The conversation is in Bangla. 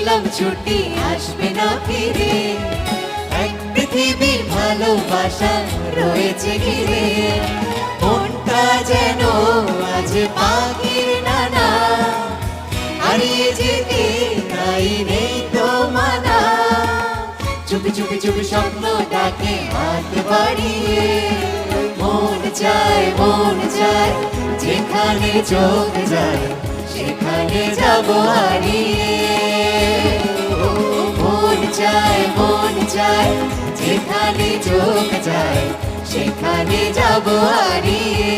নিলাম ছুটি আসবে না ফিরে, এক পৃথিবী ভালোবাসা রয়েছে ঘিরে। মনটা যেন আজ পাখির নানা, হারিয়ে যেতে তাই নেই তো মানা। চুপি চুপি চুপি স্বপ্ন ডাকে হাত বাড়িয়ে, মন চায় যেখানে চোখ যায় সেখানে যাব হারিয়ে। মন চায় যেখানে চোখ যায় সেখানে যাব হারিয়ে।